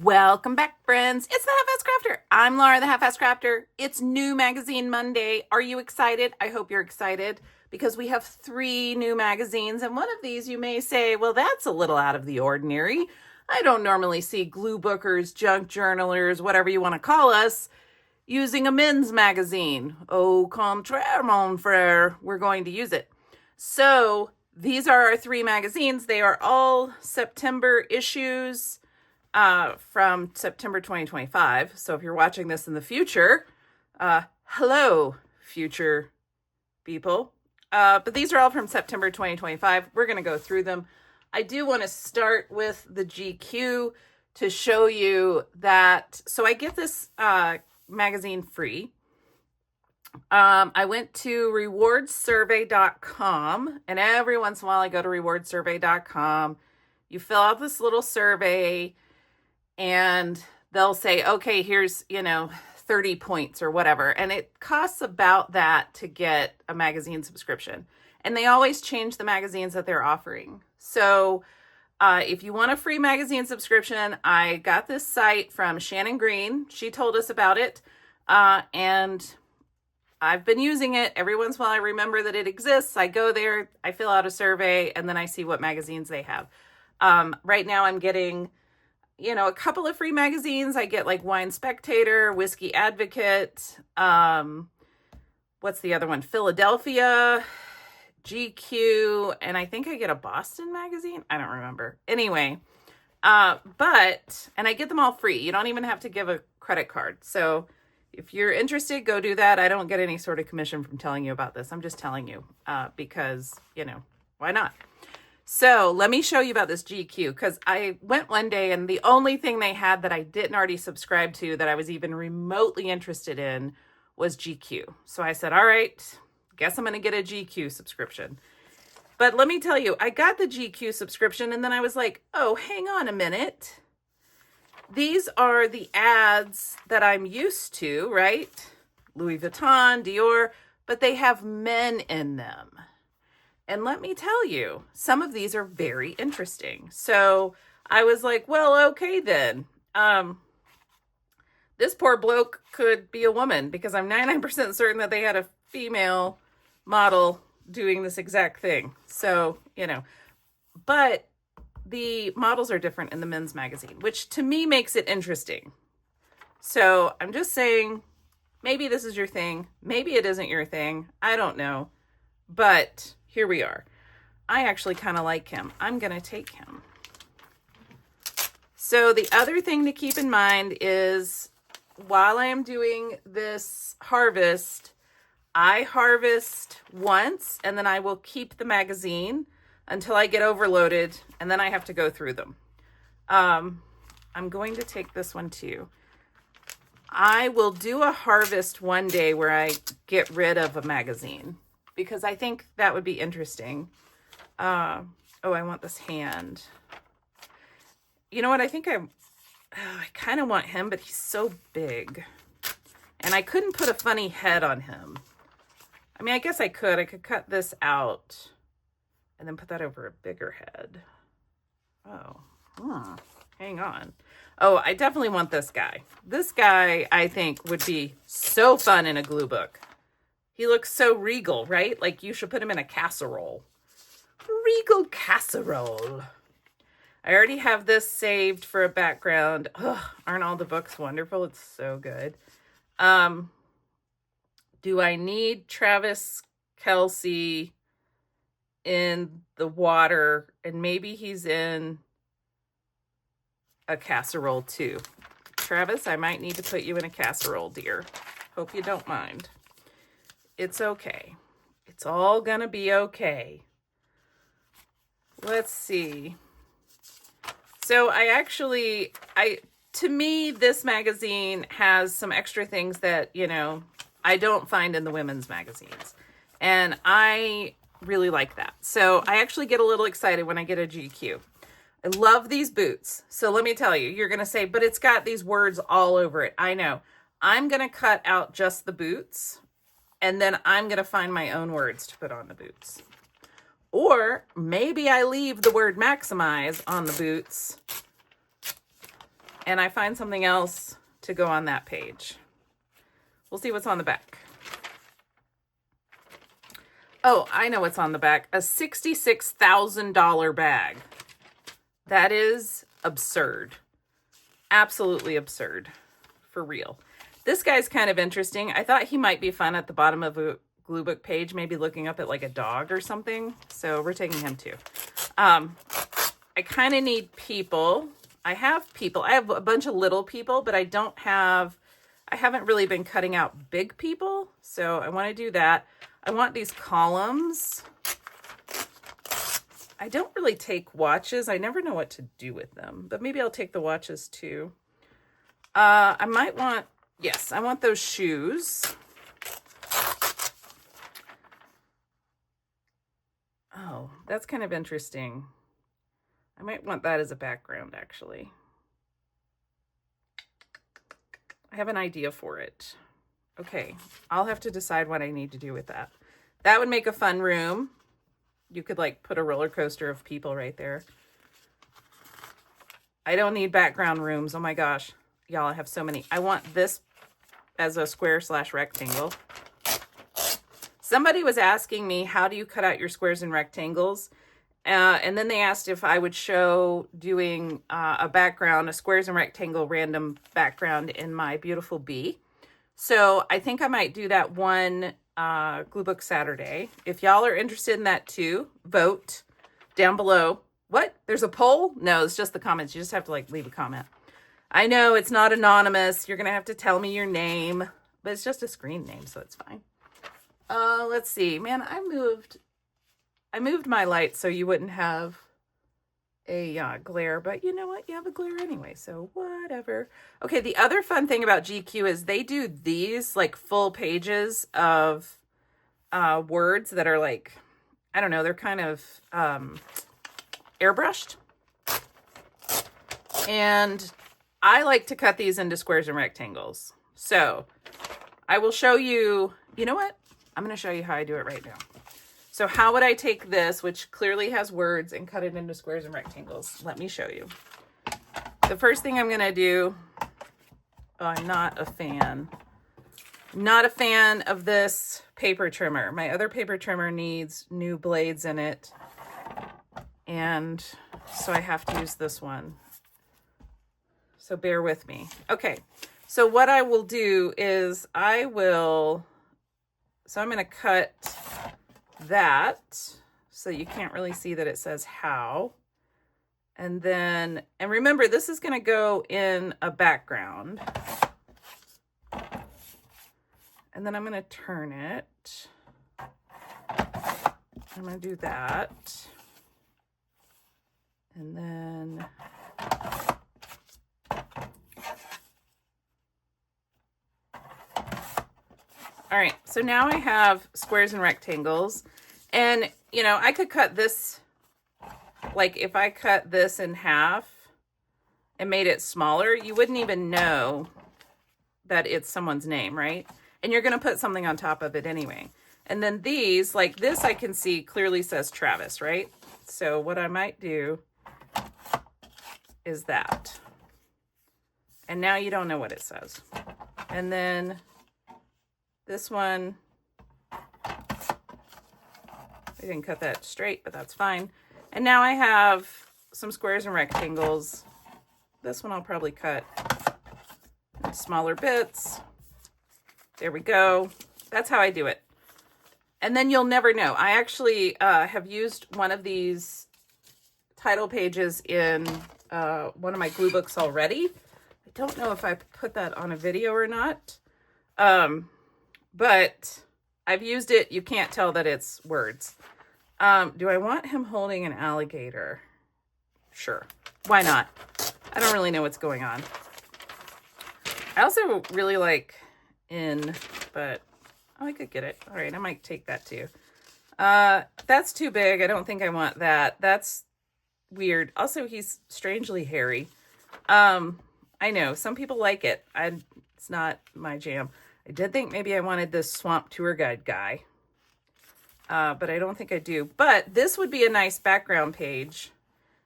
Welcome back, friends. It's the Halfass Crafter. I'm Laura, the Halfass Crafter. It's New Magazine Monday. Are you excited? I hope you're excited because we have 3 new magazines, and one of these you may say, well, that's a little out of the ordinary. I don't normally see gluebookers, junk journalers, whatever you want to call us, using a men's magazine. Au contraire, mon frère, we're going to use it. So these are our 3 magazines. They are all September issues. From September 2025. So if you're watching this in the future, hello, future people. But these are all from September 2025. We're going to go through them. I do want to start with the GQ to show you that. So I get this magazine free. I went to rewardsurvey.com, and every once in a while I go to rewardsurvey.com. You fill out this little survey, and they'll say, okay, here's, 30 points or whatever. And it costs about that to get a magazine subscription. And they always change the magazines that they're offering. So if you want a free magazine subscription, I got this site from Shannon Green. She told us about it. And I've been using it. Every once in a while I remember that it exists. I go there, I fill out a survey, and then I see what magazines they have. Right now I'm getting a couple of free magazines. I get like Wine Spectator, Whiskey Advocate, what's the other one? Philadelphia, GQ, and I think I get a Boston magazine. I don't remember. Anyway, and I get them all free. You don't even have to give a credit card. So if you're interested, go do that. I don't get any sort of commission from telling you about this. I'm just telling you, because, why not? So let me show you about this GQ, because I went one day and the only thing they had that I didn't already subscribe to that I was even remotely interested in was GQ. So I said, all right, guess I'm going to get a GQ subscription. But let me tell you, I got the GQ subscription and then I was like, oh, hang on a minute. These are the ads that I'm used to, right? Louis Vuitton, Dior, but they have men in them. And let me tell you, some of these are very interesting. So I was like, well, okay then. This poor bloke could be a woman because I'm 99% certain that they had a female model doing this exact thing. So, but the models are different in the men's magazine, which to me makes it interesting. So I'm just saying, maybe this is your thing. Maybe it isn't your thing. I don't know. But here we are. I actually kind of like him. I'm going to take him. So the other thing to keep in mind is while I am doing this harvest, I harvest once and then I will keep the magazine until I get overloaded and then I have to go through them. I'm going to take this one too. I will do a harvest one day where I get rid of a magazine, because I think that would be interesting. I want this hand. You know what? I think I kind of want him, but he's so big. And I couldn't put a funny head on him. I mean, I guess I could. I could cut this out and then put that over a bigger head. Hang on. Oh, I definitely want this guy. This guy, I think, would be so fun in a glue book. He looks so regal, right? Like you should put him in a casserole. Regal casserole. I already have this saved for a background. Ugh, aren't all the books wonderful? It's so good. Do I need Travis Kelce in the water? And maybe he's in a casserole too. Travis, I might need to put you in a casserole, dear. Hope you don't mind. It's okay. It's all gonna be okay. Let's see. So to me, this magazine has some extra things that, I don't find in the women's magazines. And I really like that. So I actually get a little excited when I get a GQ. I love these boots. So let me tell you, you're going to say, but it's got these words all over it. I know. I'm going to cut out just the boots. And then I'm going to find my own words to put on the boots. Or maybe I leave the word maximize on the boots and I find something else to go on that page. We'll see what's on the back. Oh, I know what's on the back. A $66,000 bag. That is absurd. Absolutely absurd. For real. This guy's kind of interesting. I thought he might be fun at the bottom of a gluebook page, maybe looking up at like a dog or something. So we're taking him too. I kind of need people. I have people. I have a bunch of little people, but I haven't really been cutting out big people. So I want to do that. I want these columns. I don't really take watches. I never know what to do with them, but maybe I'll take the watches too. I might want, yes, I want those shoes. Oh, that's kind of interesting. I might want that as a background, actually. I have an idea for it. Okay, I'll have to decide what I need to do with that. That would make a fun room. You could like put a roller coaster of people right there. I don't need background rooms. Oh my gosh. Y'all, I have so many. I want this as a square/rectangle. Somebody was asking me, how do you cut out your squares and rectangles? And then they asked if I would show doing a background, a squares and rectangle random background in my beautiful bee. So I think I might do that one Gluebook Saturday. If y'all are interested in that too, vote down below. What? There's a poll? No, it's just the comments. You just have to like leave a comment. I know it's not anonymous. You're going to have to tell me your name, but it's just a screen name, so it's fine. Let's see. Man, I moved my light so you wouldn't have a glare, but you know what? You have a glare anyway, so whatever. Okay, the other fun thing about GQ is they do these like full pages of words that are like, I don't know, they're kind of airbrushed. And I like to cut these into squares and rectangles. So I will show you, you know what? I'm going to show you how I do it right now. So how would I take this, which clearly has words, and cut it into squares and rectangles? Let me show you. The first thing I'm going to do, oh, I'm not a fan. Not a fan of this paper trimmer. My other paper trimmer needs new blades in it. And so I have to use this one. So bear with me. Okay, so what I will do is I'm going to cut that so you can't really see that it says how. And remember, this is going to go in a background. And then I'm going to turn it. I'm going to do that. And then all right, so now I have squares and rectangles. And, you know, I could cut this, like if I cut this in half and made it smaller, you wouldn't even know that it's someone's name, right? And you're going to put something on top of it anyway. And then these, like this I can see clearly says Travis, right? So what I might do is that. And now you don't know what it says. And then this one, I didn't cut that straight, but that's fine. And now I have some squares and rectangles. This one I'll probably cut in smaller bits. There we go. That's how I do it. And then you'll never know. I actually have used one of these title pages in one of my glue books already. I don't know if I put that on a video or not. But I've used it. You can't tell that it's words. Do I want him holding an alligator? Sure. Why not? I don't really know what's going on. I also really like but I could get it. All right, I might take that too. That's too big. I don't think I want that. That's weird. Also, he's strangely hairy. I know some people like it. It's not my jam. I did think maybe I wanted this swamp tour guide guy, but I don't think I do. But this would be a nice background page,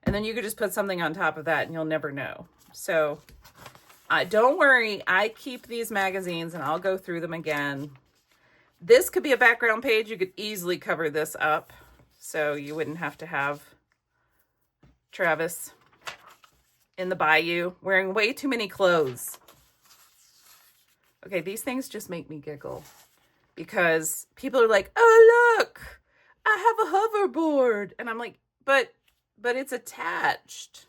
and then you could just put something on top of that and you'll never know. So Don't worry, I keep these magazines and I'll go through them again. This could be a background page. You could easily cover this up, so you wouldn't have to have Travis in the bayou wearing way too many clothes. Okay, these things just make me giggle because people are like, oh, look, I have a hoverboard. And I'm like, but it's attached.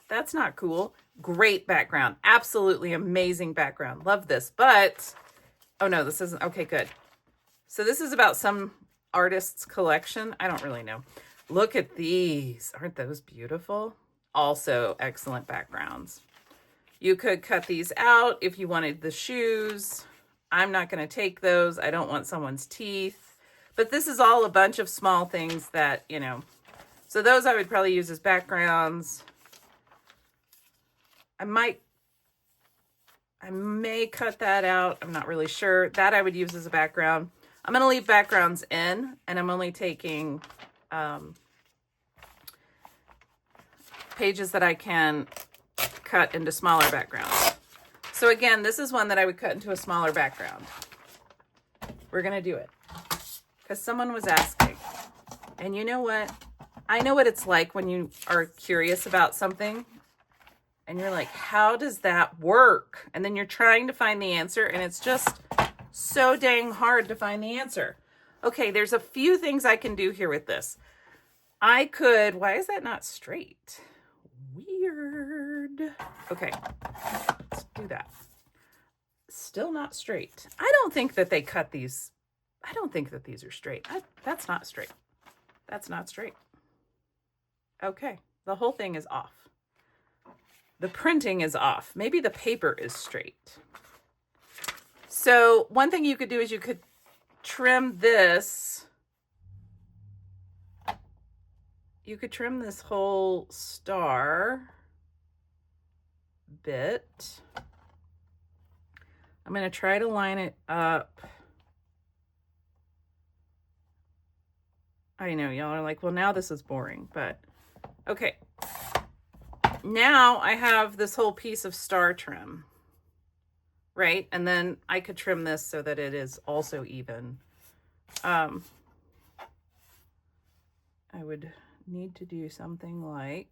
That's not cool. Great background. Absolutely amazing background. Love this. But, oh no, this isn't. Okay, good. So this is about some artist's collection. I don't really know. Look at these. Aren't those beautiful? Also excellent backgrounds. You could cut these out if you wanted the shoes. I'm not going to take those. I don't want someone's teeth. But this is all a bunch of small things that, you know. So those I would probably use as backgrounds. I may cut that out. I'm not really sure. That I would use as a background. I'm going to leave backgrounds in, and I'm only taking pages that I can cut into smaller backgrounds. So again, this is one that I would cut into a smaller background. We're going to do it because someone was asking. And you know what? I know what it's like when you are curious about something and you're like, how does that work? And then you're trying to find the answer and it's just so dang hard to find the answer. Okay, there's a few things I can do here with this. I could, why is that not straight? Weird. Okay, let's do that. Still not straight. I don't think that they cut these. I don't think that these are straight. That's not straight. That's not straight. Okay, the whole thing is off. The printing is off. Maybe the paper is straight. So one thing you could do is you could trim this. You could trim this whole star bit. I'm going to try to line it up. I know y'all are like, well, now this is boring, but okay. Now I have this whole piece of star trim, right? And then I could trim this so that it is also even. I would need to do something like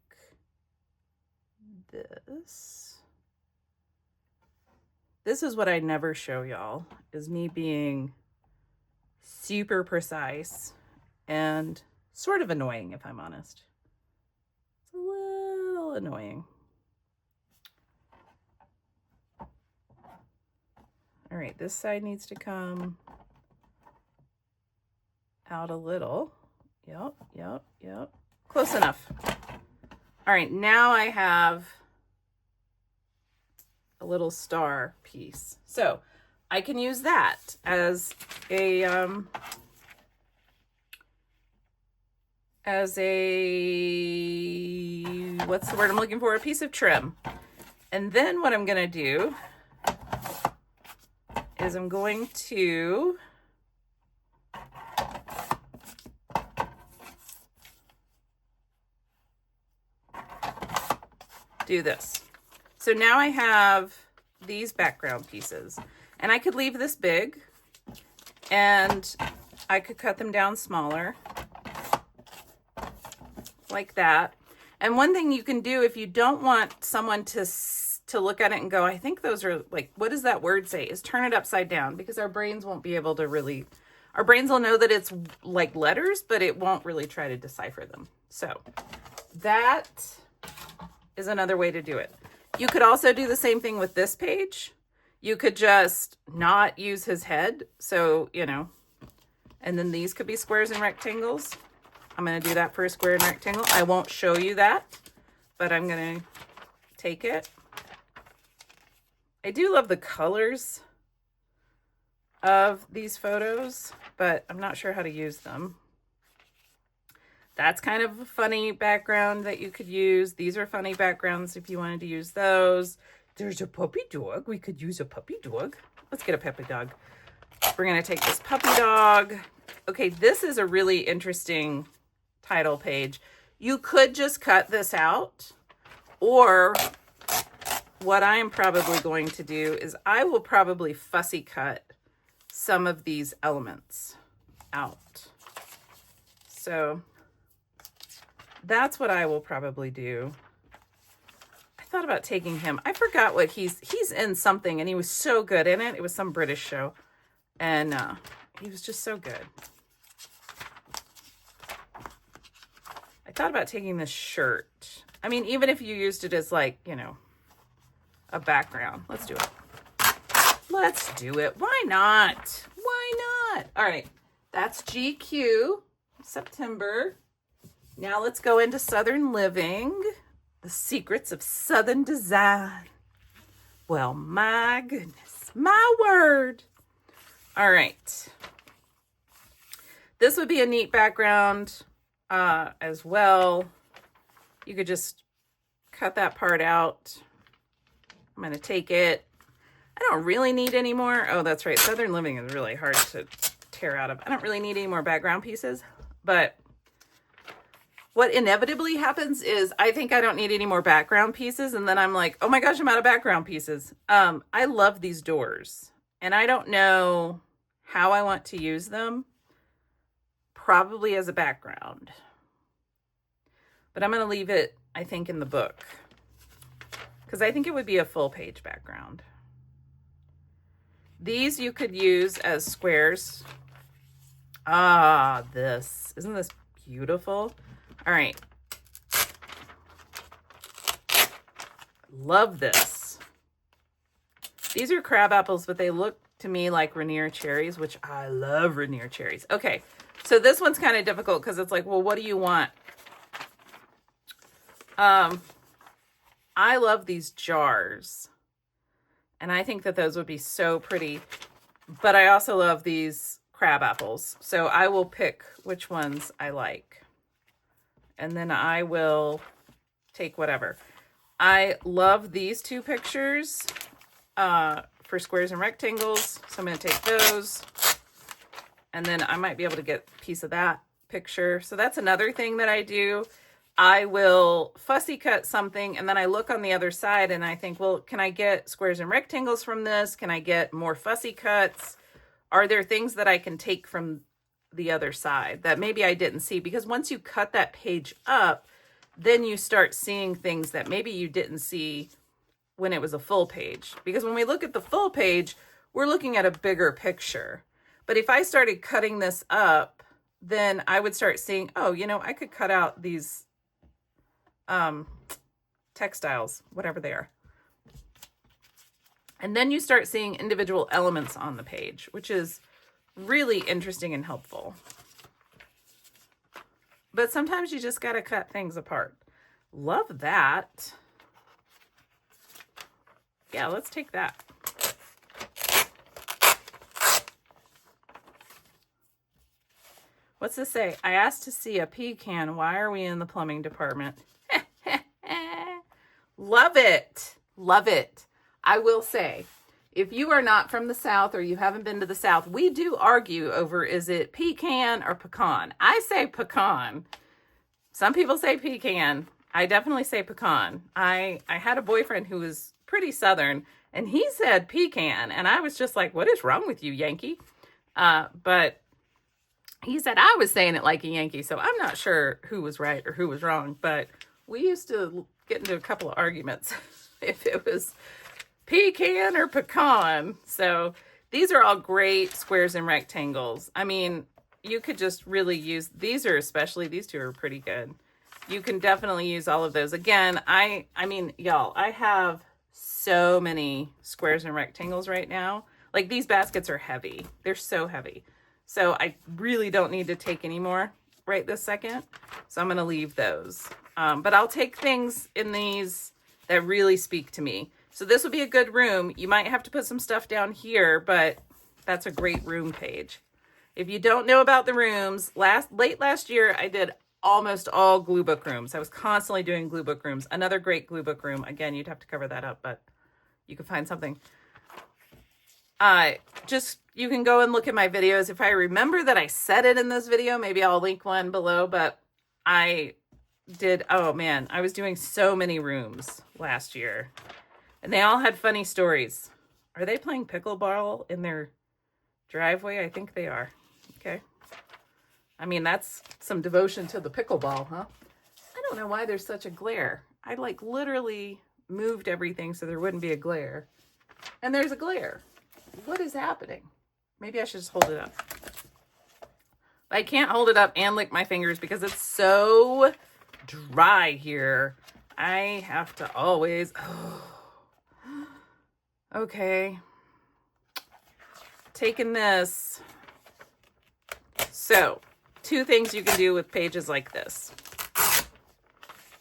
this. This is what I never show y'all, is me being super precise and sort of annoying, if I'm honest. It's a little annoying. All right, this side needs to come out a little. Yep. Close enough. All right, now I have a little star piece. So I can use that as a what's the word I'm looking for? A piece of trim. And then what I'm going to do is I'm going to do this. So now I have these background pieces and I could leave this big and I could cut them down smaller like that. And one thing you can do if you don't want someone to look at it and go, I think those are like, what does that word say? Is turn it upside down, because our brains won't be able to really, our brains will know that it's like letters, but it won't really try to decipher them. So that is another way to do it. You could also do the same thing with this page. You could just not use his head. So, you know, and then these could be squares and rectangles. I'm going to do that for a square and rectangle. I won't show you that, but I'm going to take it. I do love the colors of these photos, but I'm not sure how to use them. That's kind of a funny background that you could use. These are funny backgrounds if you wanted to use those. There's a puppy dog. We could use a puppy dog. Let's get a puppy dog. We're going to take this puppy dog. Okay, this is a really interesting title page. You could just cut this out, or what I am probably going to do is I will probably fussy cut some of these elements out. So that's what I will probably do. I thought about taking him. I forgot what he's in something, and he was so good in it. It was some British show, and he was just so good. I thought about taking this shirt. I mean, even if you used it as like, you know, a background. Let's do it. Let's do it. Why not? Why not? All right. That's GQ, September. Now let's go into Southern Living. The secrets of Southern design. Well, my goodness. My word. All right. This would be a neat background as well. You could just cut that part out. I'm going to take it. I don't really need any more. Oh, that's right. Southern Living is really hard to tear out of. I don't really need any more background pieces. But what inevitably happens is I think I don't need any more background pieces. And then I'm like, oh my gosh, I'm out of background pieces. I love these doors. And I don't know how I want to use them. Probably as a background. But I'm going to leave it, I think, in the book. Because I think it would be a full page background. These you could use as squares. Ah, this. Isn't this beautiful? All right. Love this. These are crab apples, but they look to me like Rainier cherries, which I love Rainier cherries. Okay, so this one's kind of difficult because it's like, well, what do you want? I love these jars. And I think that those would be so pretty. But I also love these crab apples. So I will pick which ones I like. And then I will take whatever. I love these two pictures for squares and rectangles. So I'm going to take those. And then I might be able to get a piece of that picture. So that's another thing that I do. I will fussy cut something and then I look on the other side and I think, well, can I get squares and rectangles from this? Can I get more fussy cuts? Are there things that I can take from the other side that maybe I didn't see? Because once you cut that page up, then you start seeing things that maybe you didn't see when it was a full page. Because when we look at the full page, we're looking at a bigger picture. But if I started cutting this up, then I would start seeing, oh, you know, I could cut out these textiles, whatever they are. And then you start seeing individual elements on the page, which is really interesting and helpful. But sometimes you just got to cut things apart. Love that. Yeah, let's take that. What's this say? I asked to see a pecan. Why are we in the plumbing department? Love it. Love it. I will say, if you are not from the South or you haven't been to the South, we do argue over, is it pecan or pecan? I say pecan. Some people say pecan. I definitely say pecan. I had a boyfriend who was pretty Southern and he said pecan. And I was just like, what is wrong with you, Yankee? But he said I was saying it like a Yankee. So I'm not sure who was right or who was wrong, but we used to get into a couple of arguments if it was pecan or pecan. So these are all great squares and rectangles. I mean, you could just really use, these two are pretty good. You can definitely use all of those. Again, I mean, y'all, I have so many squares and rectangles right now. Like these baskets are heavy. They're so heavy. So I really don't need to take any more right this second. So I'm going to leave those. But I'll take things in these that really speak to me. So this would be a good room. You might have to put some stuff down here, but that's a great room page. If you don't know about the rooms, late last year, I did almost all gluebook rooms. I was constantly doing gluebook rooms. Another great gluebook room. Again, you'd have to cover that up, but you could find something. You can go and look at my videos. If I remember that I said it in this video, maybe I'll link one below, but I did, oh man, I was doing so many rooms last year. And they all had funny stories. Are they playing pickleball in their driveway? I think they are. Okay. I mean, that's some devotion to the pickleball, huh? I don't know why there's such a glare. I like literally moved everything so there wouldn't be a glare. And there's a glare. What is happening? Maybe I should just hold it up. I can't hold it up and lick my fingers because it's so dry here. I have to always... Okay. Taking this. So, 2 things you can do with pages like this.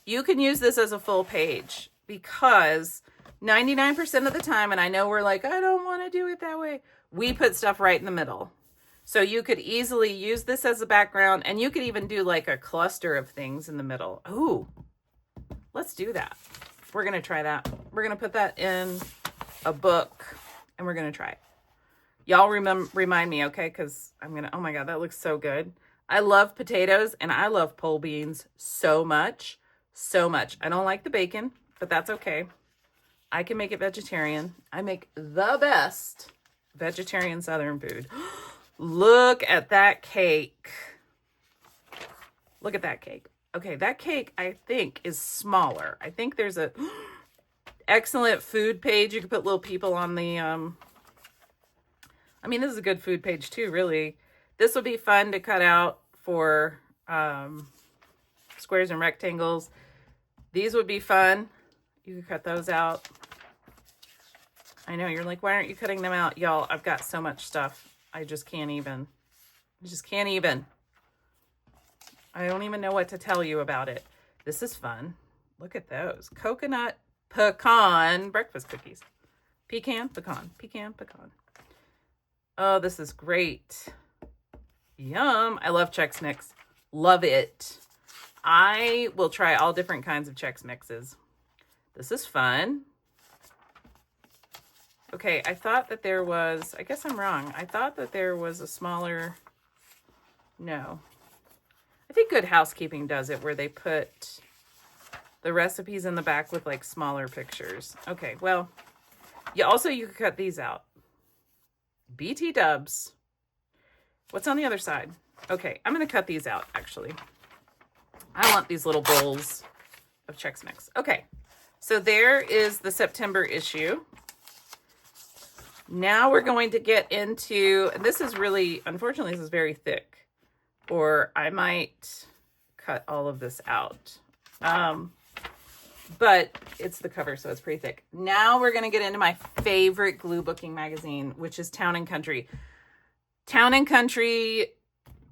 You can use this as a full page because 99% of the time, and I know we're like, I don't want to do it that way, we put stuff right in the middle. So you could easily use this as a background, and you could even do like a cluster of things in the middle. Ooh, let's do that. We're going to try that. We're going to put that in a book, and we're going to try it. Y'all remind me, okay? Because I'm going to, oh my God, that looks so good. I love potatoes, and I love pole beans so much, so much. I don't like the bacon, but that's okay. I can make it vegetarian. I make the best vegetarian Southern food. Look at that cake. Look at that cake. Okay, that cake, I think, is smaller. I think there's a excellent food page. You could put little people on the, I mean, this is a good food page too, really. This would be fun to cut out for squares and rectangles. These would be fun. You could cut those out. I know, you're like, why aren't you cutting them out? Y'all, I've got so much stuff. I just can't even. I just can't even. I don't even know what to tell you about it. This is fun. Look at those. Coconut pecan breakfast cookies. Pecan, pecan, pecan, pecan. Oh, this is great. Yum. I love Chex Mix. Love it. I will try all different kinds of Chex Mixes. This is fun. Okay, I thought that there was, I guess I'm wrong. I thought that there was a smaller, no. I think Good Housekeeping does it where they put the recipes in the back with like smaller pictures. Okay, well, you could cut these out. BT dubs. What's on the other side? Okay, I'm going to cut these out, actually. I want these little bowls of Chex Mix. Okay, so there is the September issue. Now we're going to get into, this is really, unfortunately, this is very thick, or I might cut all of this out. But it's the cover, so it's pretty thick. Now we're going to get into my favorite glue booking magazine, which is Town and Country. Town and Country,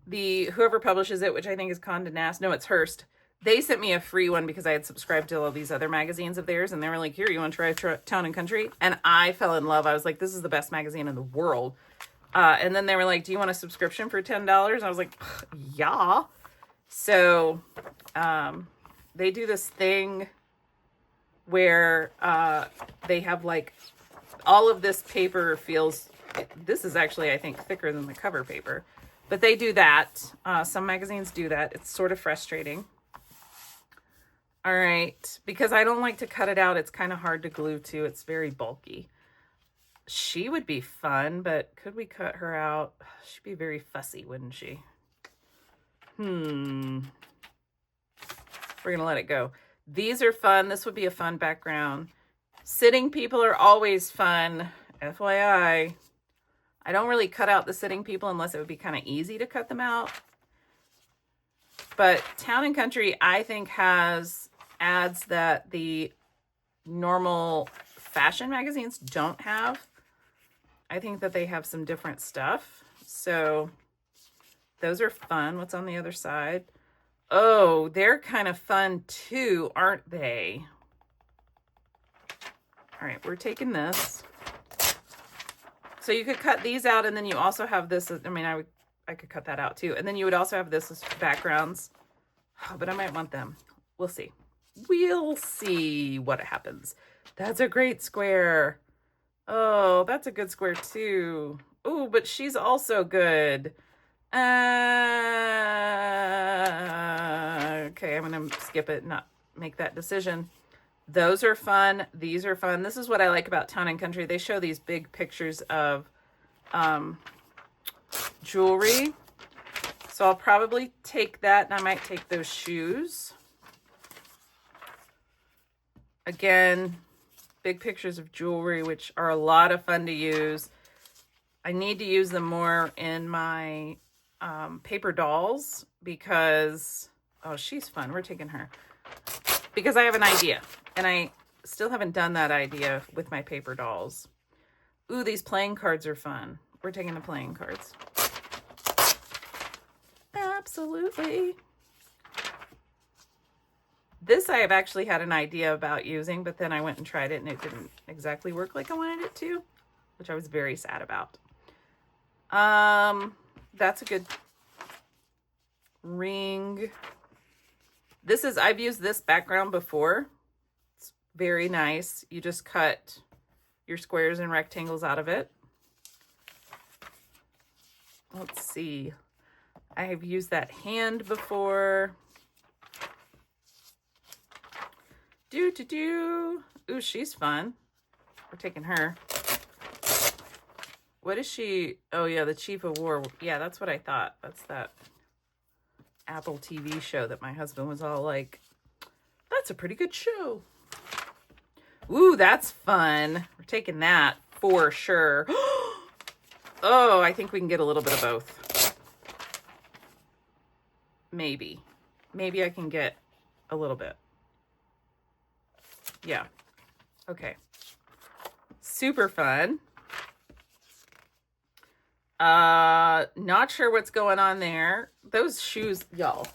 whoever publishes it, which I think is Condé Nast, no, it's Hearst. They sent me a free one because I had subscribed to all these other magazines of theirs, and they were like, here, you want to try Town and Country? And I fell in love. I was like, this is the best magazine in the world. And then they were like, do you want a subscription for $10? I was like, yeah. So they do this thing where they have like all of this paper feels, this is actually, I think, thicker than the cover paper. But they do that. Some magazines do that. It's sort of frustrating. All right, because I don't like to cut it out. It's kind of hard to glue to. It's very bulky. She would be fun, but could we cut her out? She'd be very fussy, wouldn't she? We're going to let it go. These are fun. This would be a fun background. Sitting people are always fun. FYI. I don't really cut out the sitting people unless it would be kind of easy to cut them out. But Town and Country, I think, has ads that the normal fashion magazines don't have. I think that they have some different stuff. So those are fun. What's on the other side? Oh, they're kind of fun too, aren't they? All right, we're taking this. So you could cut these out, and then you also have this. I mean, I could cut that out too. And then you would also have this as backgrounds. Oh, but I might want them. We'll see. We'll see what happens. That's a great square. Oh, that's a good square too. Oh, but she's also good. Okay, I'm going to skip it, not make that decision. Those are fun. These are fun. This is what I like about Town and Country. They show these big pictures of jewelry. So I'll probably take that, and I might take those shoes. Again, big pictures of jewelry, which are a lot of fun to use. I need to use them more in my paper dolls because, oh, she's fun. We're taking her. Because I have an idea, and I still haven't done that idea with my paper dolls. Ooh, these playing cards are fun. We're taking the playing cards. Absolutely. This I have actually had an idea about using, but then I went and tried it and it didn't exactly work like I wanted it to, which I was very sad about. That's a good ring. I've used this background before. It's very nice. You just cut your squares and rectangles out of it. Let's see. I have used that hand before. Ooh, she's fun. We're taking her. What is she? Oh, yeah, the Chief of War. Yeah, that's what I thought. That's that Apple TV show that my husband was all like, that's a pretty good show. Ooh, that's fun. We're taking that for sure. Oh, I think we can get a little bit of both. Maybe. Maybe I can get a little bit. Yeah. Okay. Super fun. Not sure what's going on there. Those shoes, y'all.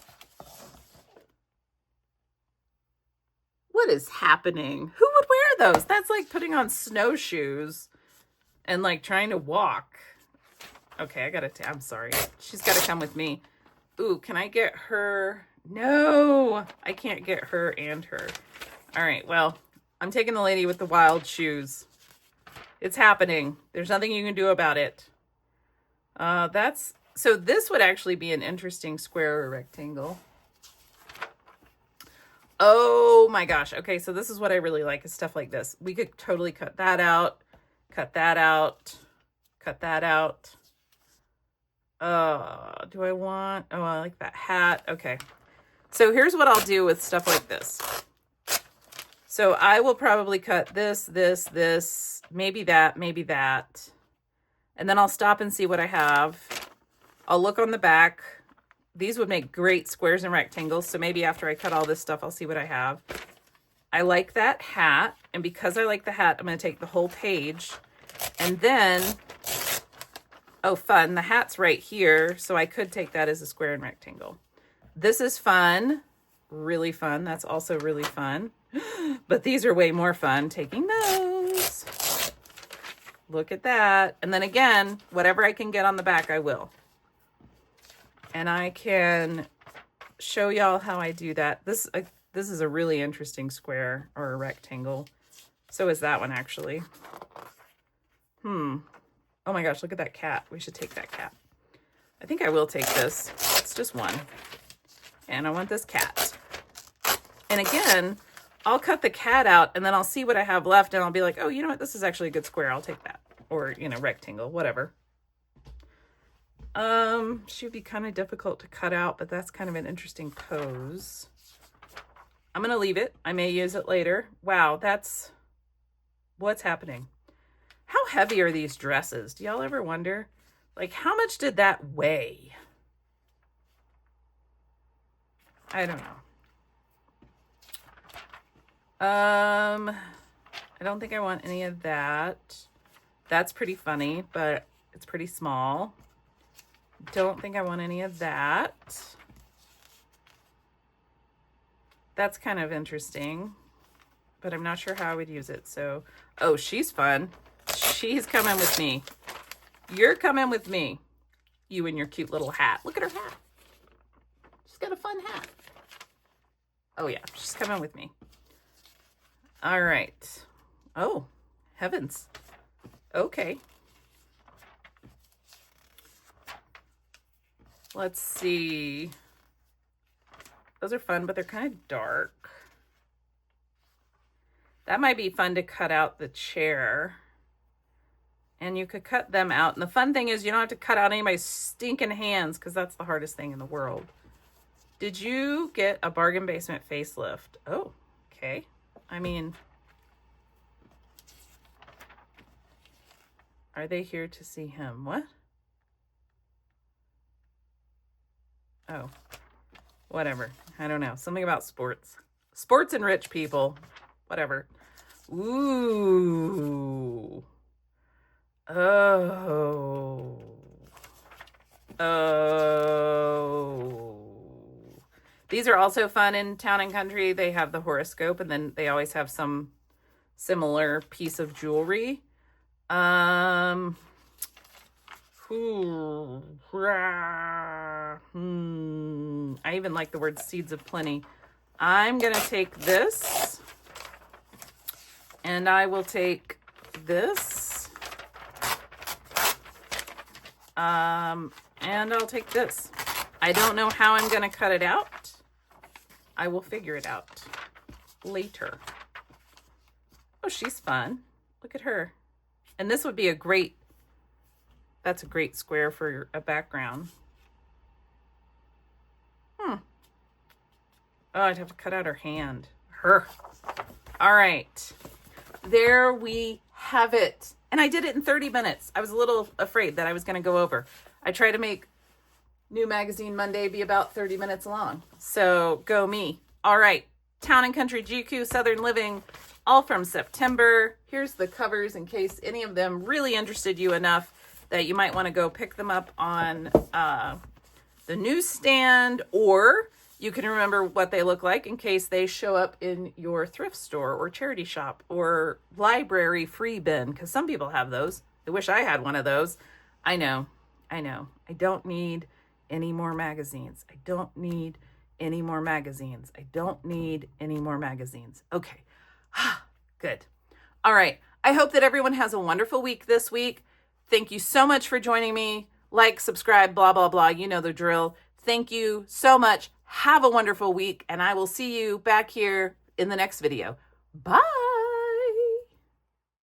What is happening? Who would wear those? That's like putting on snowshoes and like trying to walk. Okay, I'm sorry. She's got to come with me. Ooh, can I get her? No, I can't get her and her. All right, well, I'm taking the lady with the wild shoes. It's happening. There's nothing you can do about it. So this would actually be an interesting square or rectangle. Oh my gosh. Okay, so this is what I really like is stuff like this. We could totally cut that out, cut that out, cut that out. Do I want, oh, I like that hat. Okay. So here's what I'll do with stuff like this. So I will probably cut this, maybe that. And then I'll stop and see what I have. I'll look on the back. These would make great squares and rectangles. So maybe after I cut all this stuff, I'll see what I have. I like that hat. And because I like the hat, I'm going to take the whole page. And then, oh, fun. The hat's right here. So I could take that as a square and rectangle. This is fun. Really fun. That's also really fun. But these are way more fun. Taking those. Look at that. And then again, whatever I can get on the back, I will. And I can show y'all how I do that. This is a really interesting square or a rectangle. So is that one actually. Oh my gosh, look at that cat. We should take that cat. I think I will take this. It's just one. And I want this cat. And again, I'll cut the cat out and then I'll see what I have left and I'll be like, oh, you know what? This is actually a good square. I'll take that. Or, you know, rectangle, whatever. Should be kind of difficult to cut out, but that's kind of an interesting pose. I'm going to leave it. I may use it later. Wow, what's happening? How heavy are these dresses? Do y'all ever wonder? Like, how much did that weigh? I don't know. I don't think I want any of that. That's pretty funny, but it's pretty small. Don't think I want any of that. That's kind of interesting, but I'm not sure how I would use it. So, oh, she's fun. She's coming with me. You're coming with me. You and your cute little hat. Look at her hat. She's got a fun hat. Oh yeah, she's coming with me. All right. Oh, heavens. Okay. Let's see. Those are fun, but they're kind of dark. That might be fun to cut out the chair. And you could cut them out. And the fun thing is you don't have to cut out anybody's stinking hands because that's the hardest thing in the world. Did you get a bargain basement facelift? Oh, okay. I mean, are they here to see him? What? Oh, whatever. I don't know. Something about sports. Sports and rich people. Whatever. Ooh. Oh. Oh. These are also fun in Town and Country. They have the horoscope, and then they always have some similar piece of jewelry. I even like the word seeds of plenty. I'm going to take this, and I will take this, and I'll take this. I don't know how I'm going to cut it out. I will figure it out later. Oh, she's fun. Look at her. And this would be a great, that's a great square for a background. Oh, I'd have to cut out her hand. Her. All right. There we have it. And I did it in 30 minutes. I was a little afraid that I was going to go over. I try to make New Magazine Monday be about 30 minutes long. So go me. All right. Town and Country GQ Southern Living, all from September. Here's the covers in case any of them really interested you enough that you might want to go pick them up on the newsstand, or you can remember what they look like in case they show up in your thrift store or charity shop or library free bin, because some people have those. I wish I had one of those. I know. I don't need any more magazines. I don't need any more magazines. I don't need any more magazines. Okay. Good. All right. I hope that everyone has a wonderful week this week. Thank you so much for joining me. Like, subscribe, blah, blah, blah. You know the drill. Thank you so much. Have a wonderful week, and I will see you back here in the next video. Bye.